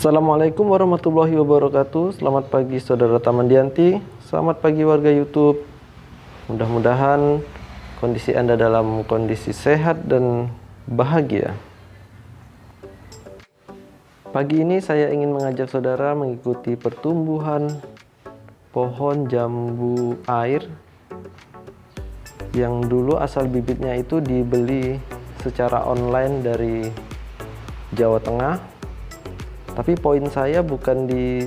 Assalamualaikum warahmatullahi wabarakatuh. Selamat pagi saudara Tamandianti. Selamat pagi warga YouTube. Mudah-mudahan kondisi Anda dalam kondisi sehat dan bahagia. Pagi ini saya ingin mengajak saudara mengikuti pertumbuhan pohon jambu air yang dulu asal bibitnya itu dibeli secara online dari Jawa Tengah. Tapi poin saya bukan di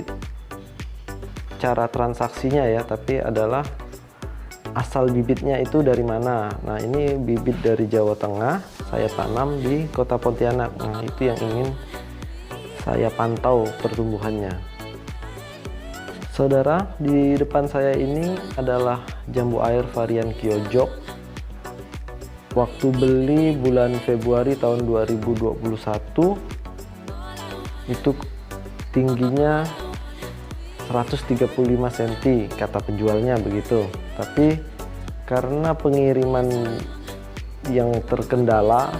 cara transaksinya ya, tapi adalah asal bibitnya itu dari mana. Nah, ini bibit dari Jawa Tengah, saya tanam di Kota Pontianak. Nah, itu yang ingin saya pantau pertumbuhannya. Saudara, di depan saya ini adalah jambu air varian Kyojok. Waktu beli bulan Februari tahun 2021 itu tingginya 135 cm kata penjualnya begitu, tapi karena pengiriman yang terkendala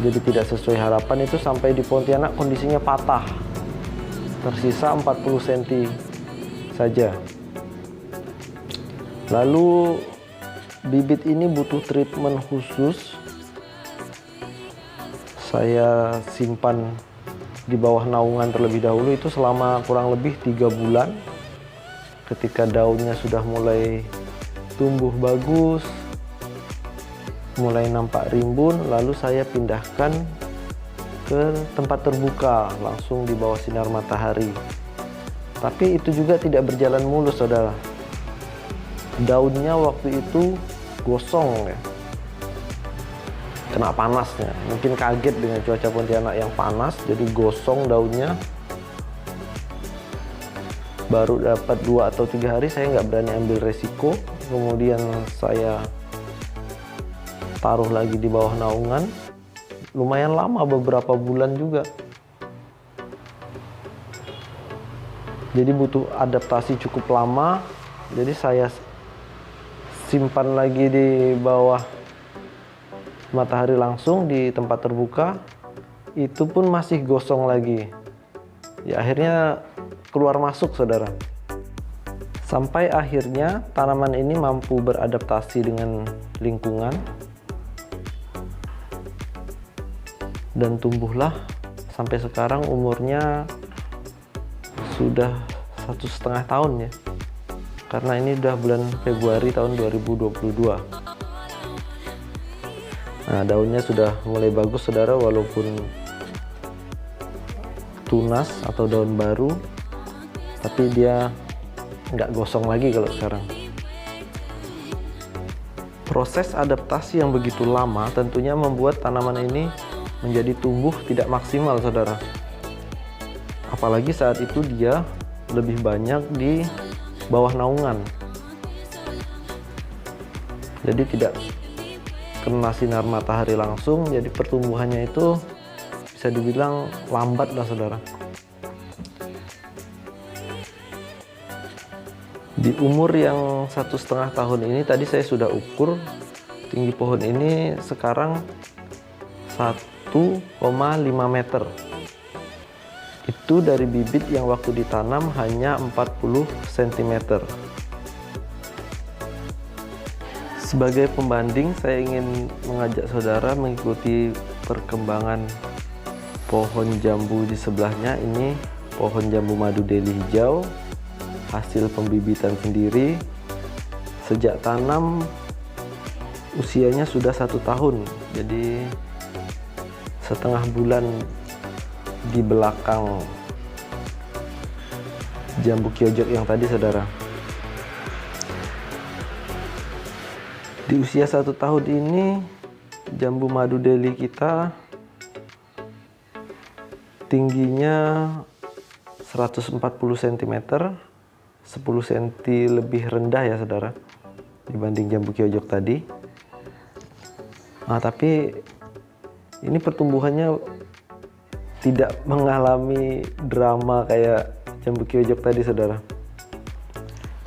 jadi tidak sesuai harapan, itu sampai di Pontianak kondisinya patah, tersisa 40 cm saja. Lalu bibit ini butuh treatment khusus. Saya simpan di bawah naungan terlebih dahulu itu selama kurang lebih 3 bulan. Ketika daunnya sudah mulai tumbuh bagus, mulai nampak rimbun, lalu saya pindahkan ke tempat terbuka, langsung di bawah sinar matahari. Tapi itu juga tidak berjalan mulus, saudara. Daunnya waktu itu gosong ya, kena panasnya, mungkin kaget dengan cuaca Pontianak yang panas, jadi gosong daunnya. Baru dapat 2 atau 3 hari, saya nggak berani ambil resiko. Kemudian saya taruh lagi di bawah naungan, lumayan lama, beberapa bulan juga. Jadi butuh adaptasi cukup lama. Jadi saya simpan lagi di bawah matahari langsung di tempat terbuka, itu pun masih gosong lagi ya. Akhirnya keluar masuk, saudara, sampai akhirnya tanaman ini mampu beradaptasi dengan lingkungan dan tumbuhlah sampai sekarang. Umurnya sudah 1,5 tahun ya, karena ini udah bulan Februari tahun 2022. Nah, daunnya sudah mulai bagus, saudara, walaupun tunas atau daun baru, tapi dia nggak gosong lagi kalau sekarang. Proses adaptasi yang begitu lama tentunya membuat tanaman ini menjadi tumbuh tidak maksimal, saudara. Apalagi saat itu dia lebih banyak di bawah naungan, jadi tidak kena sinar matahari langsung, jadi pertumbuhannya itu bisa dibilang lambat lah, saudara. Di umur yang 1,5 tahun ini tadi saya sudah ukur tinggi pohon ini sekarang 1,5 meter. Itu dari bibit yang waktu ditanam hanya 40 cm. Sebagai pembanding, saya ingin mengajak saudara mengikuti perkembangan pohon jambu di sebelahnya. Ini pohon jambu madu Delhi hijau, hasil pembibitan sendiri. Sejak tanam usianya sudah 1 tahun, jadi setengah bulan di belakang jambu Kyojok yang tadi, saudara. Di usia 1 tahun ini, jambu madu Delhi kita tingginya 140 cm, 10 cm lebih rendah ya, saudara, dibanding jambu Kyojok tadi. Nah, tapi ini pertumbuhannya tidak mengalami drama kayak jambu Kyojok tadi, saudara.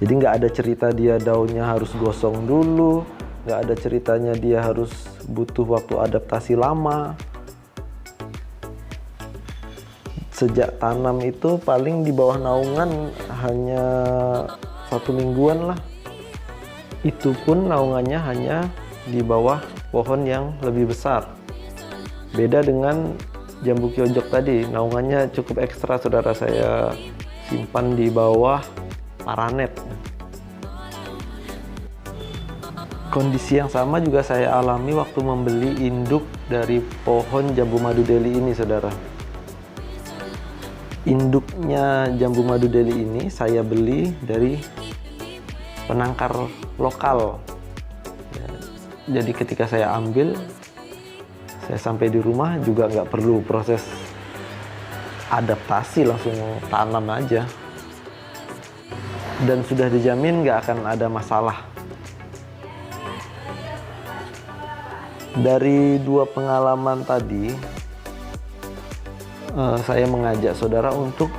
Jadi nggak ada cerita dia daunnya harus gosong dulu, nggak ada ceritanya dia harus butuh waktu adaptasi lama. sejak tanam itu paling di bawah naungan hanya 1 mingguan lah. Itu pun naungannya hanya di bawah pohon yang lebih besar. Beda dengan jambu kyojok tadi, naungannya cukup ekstra saudara, saya simpan di bawah paranet. Kondisi yang sama juga saya alami waktu membeli induk dari pohon jambu madu Delhi ini saudara. Induknya jambu madu Delhi ini saya beli dari penangkar lokal. Jadi ketika saya ambil, saya sampai di rumah juga nggak perlu proses adaptasi, langsung tanam aja. Dan sudah dijamin nggak akan ada masalah. Dari 2 pengalaman tadi, saya mengajak saudara untuk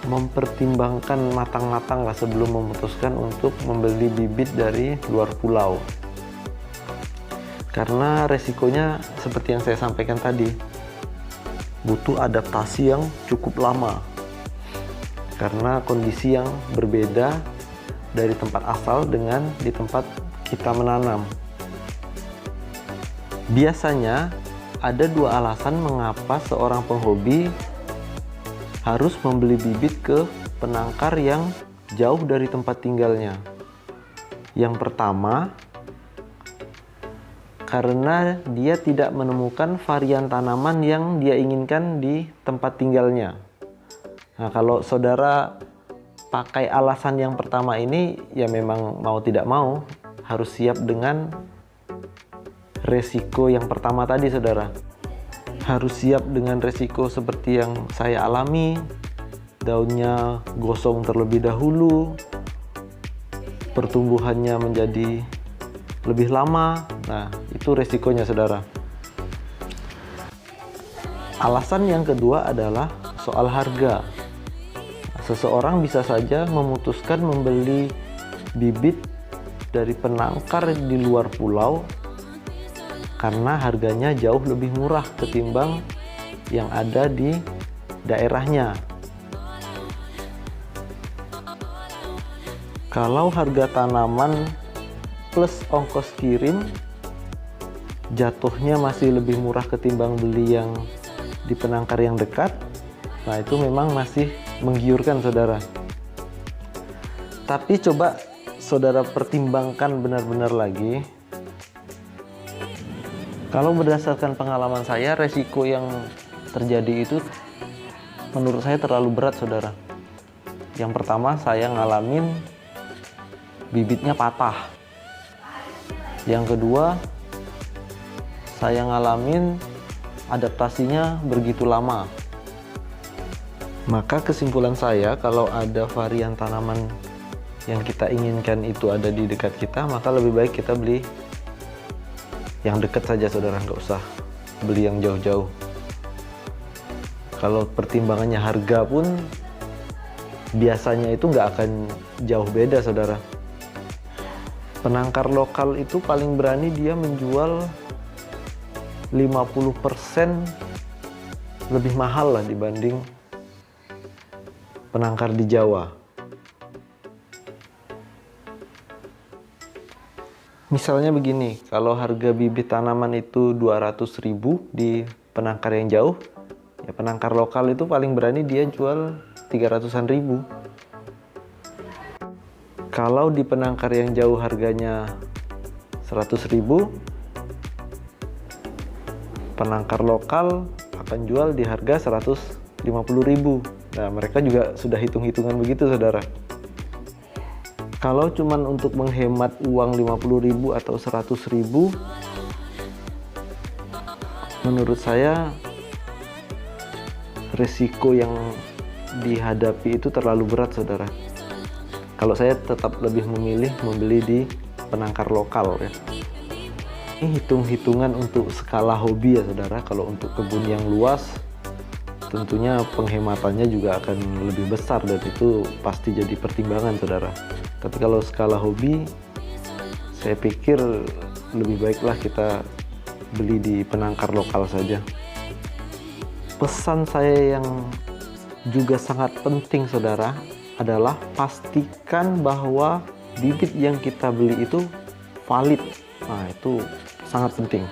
mempertimbangkan matang-matang lah sebelum memutuskan untuk membeli bibit dari luar pulau. Karena resikonya seperti yang saya sampaikan tadi, butuh adaptasi yang cukup lama. Karena kondisi yang berbeda dari tempat asal dengan di tempat kita menanam. Biasanya ada 2 alasan mengapa seorang penghobi harus membeli bibit ke penangkar yang jauh dari tempat tinggalnya. Yang pertama, karena dia tidak menemukan varian tanaman yang dia inginkan di tempat tinggalnya. Nah, kalau saudara pakai alasan yang pertama ini, ya memang mau tidak mau harus siap dengan resiko yang pertama tadi saudara. Harus siap dengan resiko seperti yang saya alami, daunnya gosong terlebih dahulu, pertumbuhannya menjadi lebih lama. Nah, itu resikonya saudara. Alasan yang kedua adalah soal harga. Seseorang bisa saja memutuskan membeli bibit dari penangkar di luar pulau karena harganya jauh lebih murah ketimbang yang ada di daerahnya. Kalau harga tanaman plus ongkos kirim jatuhnya masih lebih murah ketimbang beli yang di penangkar yang dekat, nah itu memang masih menggiurkan saudara. Tapi coba saudara pertimbangkan benar-benar lagi. Kalau berdasarkan pengalaman saya, resiko yang terjadi itu menurut saya terlalu berat saudara. Yang pertama, saya ngalamin bibitnya patah. Yang kedua, saya ngalamin adaptasinya begitu lama. Maka kesimpulan saya, kalau ada varian tanaman yang kita inginkan itu ada di dekat kita, maka lebih baik kita beli yang dekat saja saudara, nggak usah beli yang jauh-jauh. Kalau pertimbangannya harga pun biasanya itu nggak akan jauh beda saudara. Penangkar lokal itu paling berani dia menjual 50% lebih mahal lah dibanding penangkar di Jawa. Misalnya begini, kalau harga bibit tanaman itu 200.000 di penangkar yang jauh, ya penangkar lokal itu paling berani dia jual 300.000. Kalau di penangkar yang jauh harganya 100.000, penangkar lokal akan jual di harga 150.000. Nah, mereka juga sudah hitung-hitungan begitu saudara. Kalau cuman untuk menghemat uang 50.000 atau 100.000, menurut saya risiko yang dihadapi itu terlalu berat saudara. Kalau saya tetap lebih memilih membeli di penangkar lokal ya. Ini hitung-hitungan untuk skala hobi ya saudara. Kalau untuk kebun yang luas, tentunya penghematannya juga akan lebih besar dan itu pasti jadi pertimbangan saudara. Tapi kalau skala hobi, saya pikir lebih baiklah kita beli di penangkar lokal saja. Pesan saya yang juga sangat penting saudara adalah pastikan bahwa bibit yang kita beli itu valid. Nah, itu sangat penting.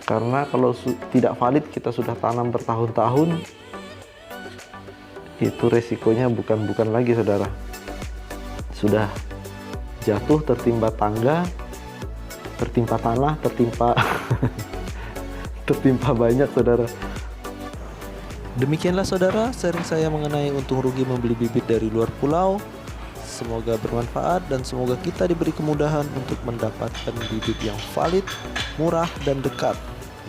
Karena kalau tidak valid kita sudah tanam bertahun-tahun, itu resikonya bukan lagi saudara. Sudah jatuh, tertimpa tangga, tertimpa tanah, tertimpa banyak saudara. Demikianlah saudara sharing saya mengenai untung rugi membeli bibit dari luar pulau. Semoga bermanfaat dan semoga kita diberi kemudahan untuk mendapatkan bibit yang valid, murah, dan dekat.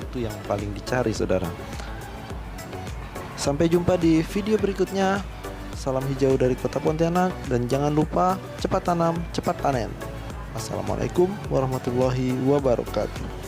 Itu yang paling dicari saudara. Sampai jumpa di video berikutnya. Salam hijau dari Kota Pontianak dan jangan lupa cepat tanam, cepat panen. Assalamualaikum warahmatullahi wabarakatuh.